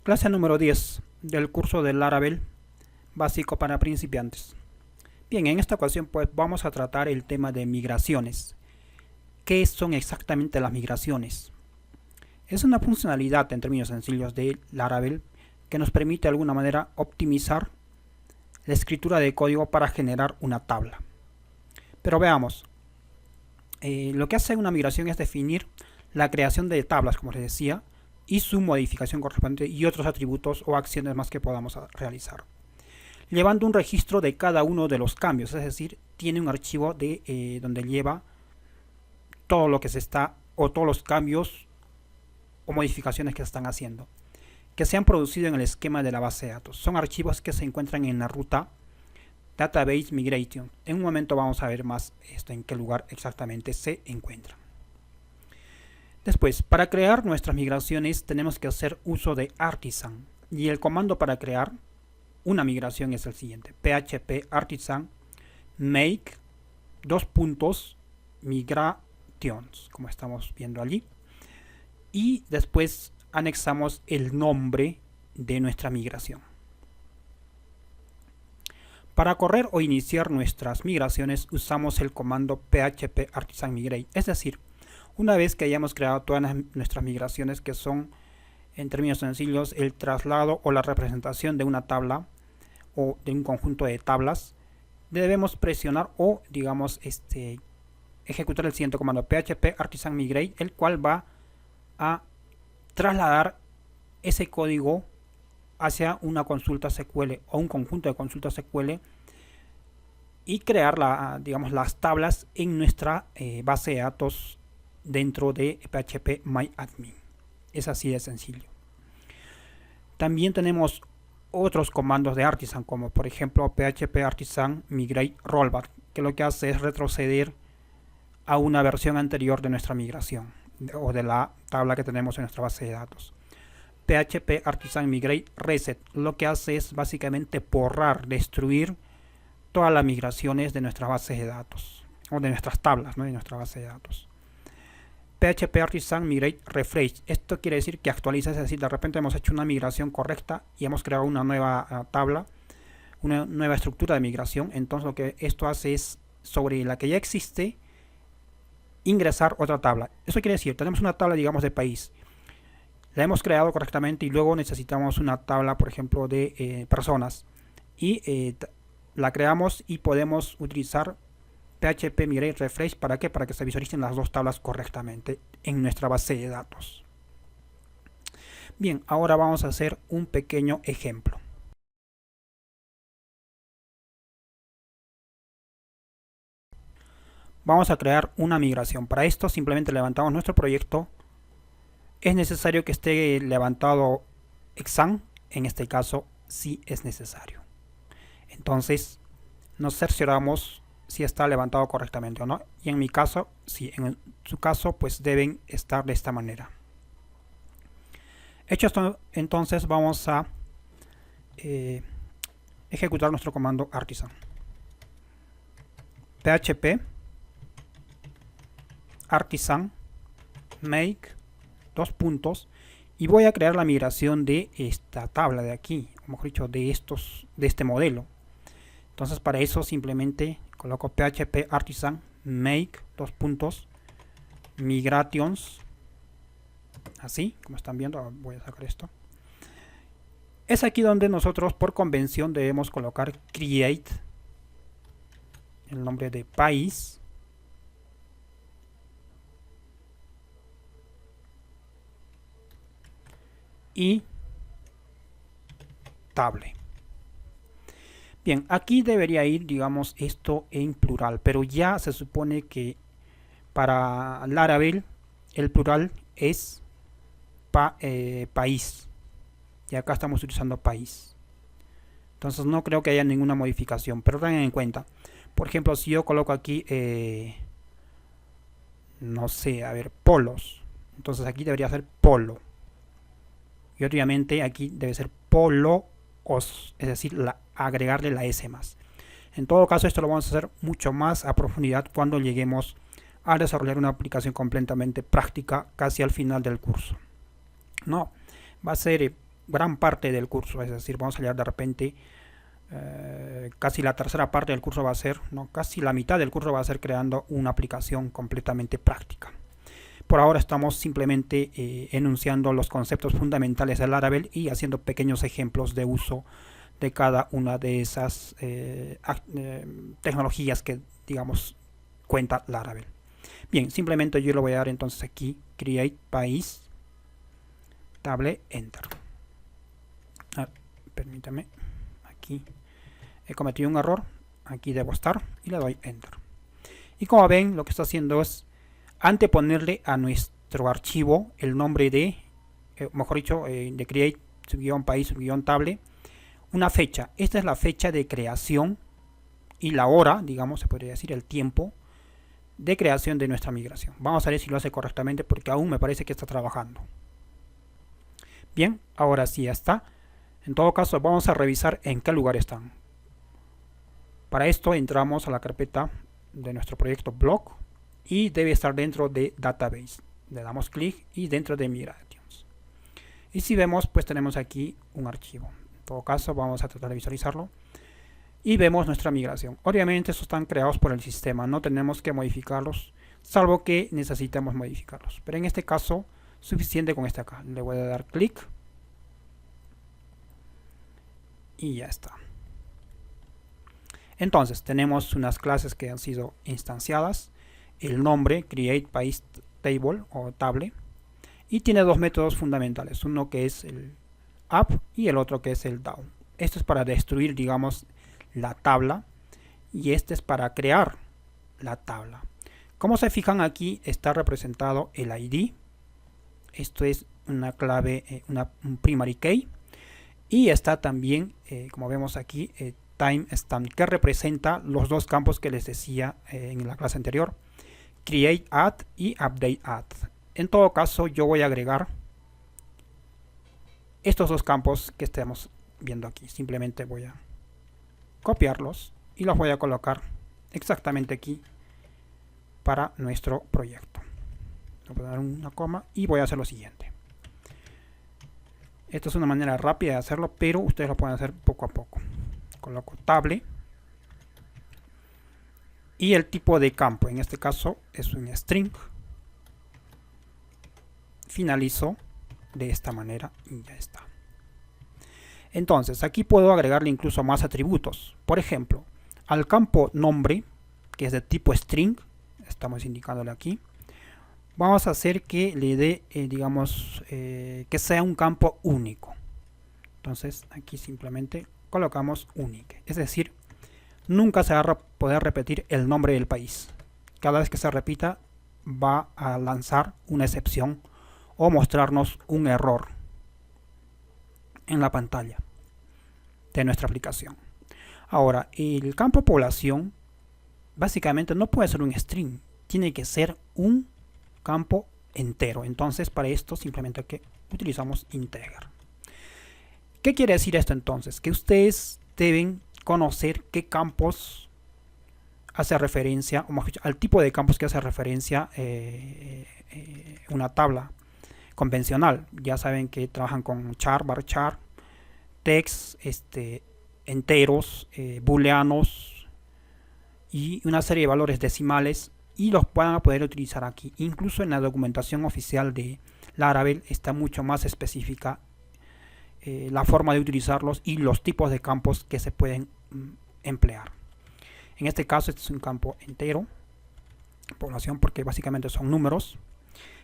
Clase número 10 del curso de Laravel básico para principiantes. Bien, en esta ocasión pues vamos a tratar el tema de migraciones. ¿Qué son exactamente las migraciones? Es una funcionalidad en términos sencillos de Laravel que nos permite de alguna manera optimizar la escritura de código para generar una tabla. Pero veamos, lo que hace una migración es definir la creación de tablas, como les decía, y su modificación correspondiente y otros atributos o acciones más que podamos realizar, llevando un registro de cada uno de los cambios, es decir, tiene un archivo de donde lleva todo lo que se está, o todos los cambios o modificaciones que se están haciendo, que se han producido en el esquema de la base de datos. Son archivos que se encuentran en la ruta Database Migration. En un momento vamos a ver más esto, en qué lugar exactamente se encuentra. Después, para crear nuestras migraciones tenemos que hacer uso de Artisan, y el comando para crear una migración es el siguiente: php artisan make migrations, como estamos viendo allí, y después anexamos el nombre de nuestra migración. Para correr o iniciar nuestras migraciones usamos el comando php artisan migrate, es decir, una vez que hayamos creado todas nuestras migraciones, que son, en términos sencillos, el traslado o la representación de una tabla o de un conjunto de tablas, debemos presionar o, digamos, ejecutar el siguiente comando: php artisan migrate, el cual va a trasladar ese código hacia una consulta SQL o un conjunto de consultas SQL y crear digamos, las tablas en nuestra base de datos dentro de PHP MyAdmin. Es así de sencillo. También tenemos otros comandos de Artisan, como por ejemplo php artisan migrate rollback, que lo que hace es retroceder a una versión anterior de nuestra migración o de la tabla que tenemos en nuestra base de datos. php artisan migrate reset lo que hace es básicamente borrar, destruir todas las migraciones de nuestras bases de datos o de nuestras tablas, ¿no? De nuestra base de datos. php artisan migrate refresh, esto quiere decir que actualiza, es decir, de repente hemos hecho una migración correcta y hemos creado una nueva tabla, una nueva estructura de migración. Entonces lo que esto hace es, sobre la que ya existe, ingresar otra tabla. Eso quiere decir, tenemos una tabla, digamos, de país, la hemos creado correctamente y luego necesitamos una tabla, por ejemplo, de personas, y la creamos y podemos utilizar php migrate refresh. ¿Para qué? Para que se visualicen las dos tablas correctamente en nuestra base de datos. Bien, ahora vamos a hacer un pequeño ejemplo. Vamos a crear una migración. Para esto simplemente levantamos nuestro proyecto. Es necesario que esté levantado exam, en este caso sí es necesario. Entonces nos cercioramos si está levantado correctamente o no, y en mi caso sí, en su caso pues deben estar de esta manera. Hecho esto, entonces vamos a ejecutar nuestro comando artisan php artisan make y voy a crear la migración de esta tabla de aquí, o mejor dicho, de este modelo. Entonces para eso simplemente coloco php artisan make migrations, así como están viendo. Voy a sacar esto. Es aquí donde nosotros por convención debemos colocar create, el nombre de país, y table. Bien, aquí debería ir, digamos, esto en plural, pero ya se supone que para Laravel el plural es país, y acá estamos utilizando país. Entonces no creo que haya ninguna modificación, pero tengan en cuenta, por ejemplo, si yo coloco aquí no sé, a ver, polos, entonces aquí debería ser polo, y obviamente aquí debe ser polo os, es decir, agregarle la S más. En todo caso, esto lo vamos a hacer mucho más a profundidad cuando lleguemos a desarrollar una aplicación completamente práctica casi al final del curso. No, va a ser gran parte del curso, es decir, vamos a hallar de repente casi la tercera parte del curso va a ser, no, casi la mitad del curso va a ser creando una aplicación completamente práctica. Por ahora estamos simplemente enunciando los conceptos fundamentales del Laravel y haciendo pequeños ejemplos de uso de cada una de esas tecnologías que, digamos, cuenta Laravel. Bien, simplemente yo le voy a dar entonces aquí create país table enter. Permítame, aquí he cometido un error, aquí debo estar y le doy enter. Y como ven, lo que está haciendo es anteponerle a nuestro archivo el nombre de, mejor dicho, de create-país-table, una fecha. Esta es la fecha de creación y la hora, digamos, se podría decir el tiempo de creación de nuestra migración. Vamos a ver si lo hace correctamente porque aún me parece que está trabajando. Bien, ahora sí ya está. En todo caso, vamos a revisar en qué lugar están. Para esto entramos a la carpeta de nuestro proyecto blog y debe estar dentro de database. Le damos clic y dentro de migrations. Y si vemos, pues tenemos aquí un archivo. En todo caso, vamos a tratar de visualizarlo. Y vemos nuestra migración. Obviamente estos están creados por el sistema, no tenemos que modificarlos, salvo que necesitemos modificarlos. Pero en este caso, suficiente con este acá. Le voy a dar clic. Y ya está. Entonces, tenemos unas clases que han sido instanciadas. El nombre, create-país-table o table. Y tiene dos métodos fundamentales. Uno que es el up y el otro que es el down. Esto es para destruir, digamos, la tabla. Y este es para crear la tabla. Como se fijan aquí, está representado el ID. Esto es una clave, un primary key. Y está también, como vemos aquí, timestamp, que representa los dos campos que les decía en la clase anterior, create add y update add. En todo caso, yo voy a agregar estos dos campos que estamos viendo aquí. Simplemente voy a copiarlos y los voy a colocar exactamente aquí para nuestro proyecto. Voy a dar una coma y voy a hacer lo siguiente. Esto es una manera rápida de hacerlo, pero ustedes lo pueden hacer poco a poco. Coloco table y el tipo de campo, en este caso es un string. Finalizo de esta manera y ya está. Entonces aquí puedo agregarle incluso más atributos. Por ejemplo, al campo nombre, que es de tipo string, estamos indicándole aquí, vamos a hacer que le dé, digamos, que sea un campo único. Entonces aquí simplemente colocamos unique, es decir, nunca se va a poder repetir el nombre del país. Cada vez que se repita va a lanzar una excepción o mostrarnos un error en la pantalla de nuestra aplicación. Ahora, el campo población básicamente no puede ser un string, tiene que ser un campo entero. Entonces, para esto simplemente que utilizamos integer. ¿Qué quiere decir esto entonces? Que ustedes deben conocer qué campos hace referencia, o mejor dicho, al tipo de campos que hace referencia una tabla convencional. Ya saben que trabajan con char, varchar, text, enteros, booleanos y una serie de valores decimales, y los van a poder utilizar aquí. Incluso en la documentación oficial de Laravel está mucho más específica la forma de utilizarlos y los tipos de campos que se pueden emplear. En este caso este es un campo entero, población, porque básicamente son números,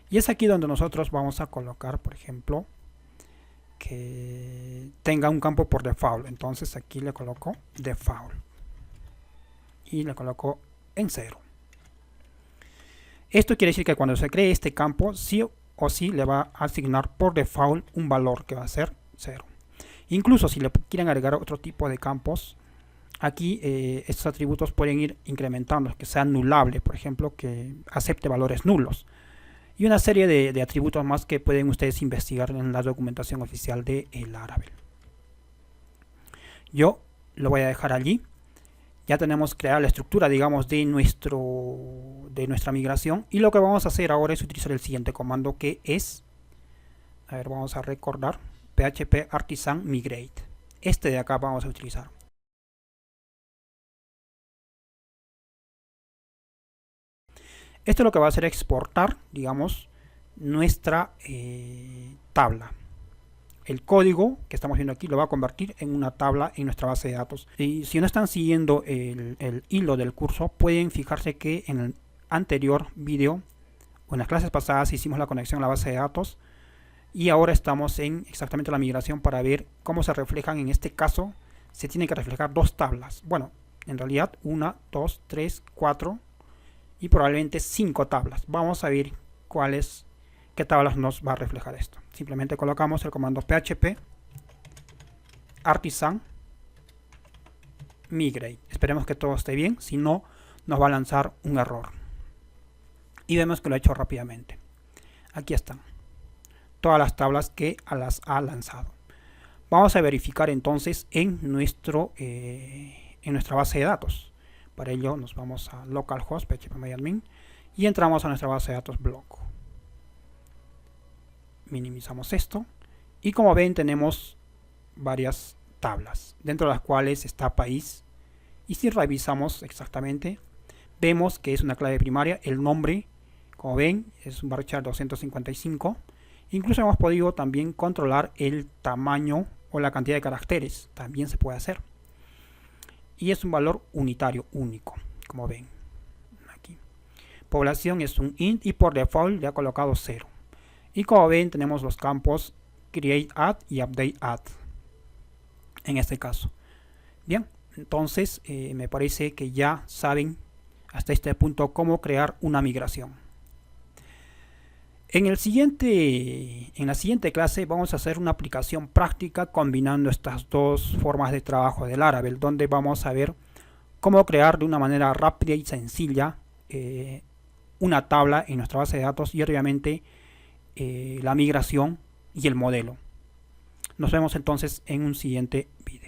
y es aquí donde nosotros vamos a colocar, por ejemplo, que tenga un campo por default. Entonces aquí le coloco default y le coloco en 0. Esto quiere decir que cuando se cree este campo, sí o sí le va a asignar por default un valor que va a ser 0. Incluso si le quieren agregar otro tipo de campos, aquí estos atributos pueden ir incrementando, que sea nulable, por ejemplo, que acepte valores nulos, y una serie de atributos más que pueden ustedes investigar en la documentación oficial de Laravel. Yo lo voy a dejar allí. Ya tenemos creada la estructura, digamos, de nuestra migración, y lo que vamos a hacer ahora es utilizar el siguiente comando, que es, a ver, vamos a recordar, PHP Artisan Migrate. Este de acá vamos a utilizar. Esto lo que va a hacer es exportar, digamos, nuestra tabla. El código que estamos viendo aquí lo va a convertir en una tabla en nuestra base de datos. Y si no están siguiendo el hilo del curso, pueden fijarse que en el anterior video o en las clases pasadas hicimos la conexión a la base de datos y ahora estamos en exactamente la migración para ver cómo se reflejan. En este caso se tienen que reflejar dos tablas. Bueno, en realidad 1, 2, 3, 4 y probablemente 5 tablas. Vamos a ver qué tablas nos va a reflejar esto. Simplemente colocamos el comando php artisan migrate. Esperemos que todo esté bien, si no nos va a lanzar un error. Y vemos que lo ha hecho rápidamente. Aquí están todas las tablas que las ha lanzado. Vamos a verificar entonces en nuestra base de datos. Para ello nos vamos a localhost phpMyAdmin y entramos a nuestra base de datos blog. Minimizamos esto y como ven tenemos varias tablas, dentro de las cuales está país, y si revisamos exactamente vemos que es una clave primaria. El nombre, como ven, es un varchar 255. Incluso hemos podido también controlar el tamaño o la cantidad de caracteres, también se puede hacer, y es un valor unitario único, como ven aquí. Población es un int y por default le ha colocado 0. Y como ven tenemos los campos create add y update add en este caso. Bien, entonces me parece que ya saben hasta este punto cómo crear una migración. En la siguiente clase vamos a hacer una aplicación práctica combinando estas dos formas de trabajo del Laravel, donde vamos a ver cómo crear de una manera rápida y sencilla una tabla en nuestra base de datos y obviamente la migración y el modelo. Nos vemos entonces en un siguiente video.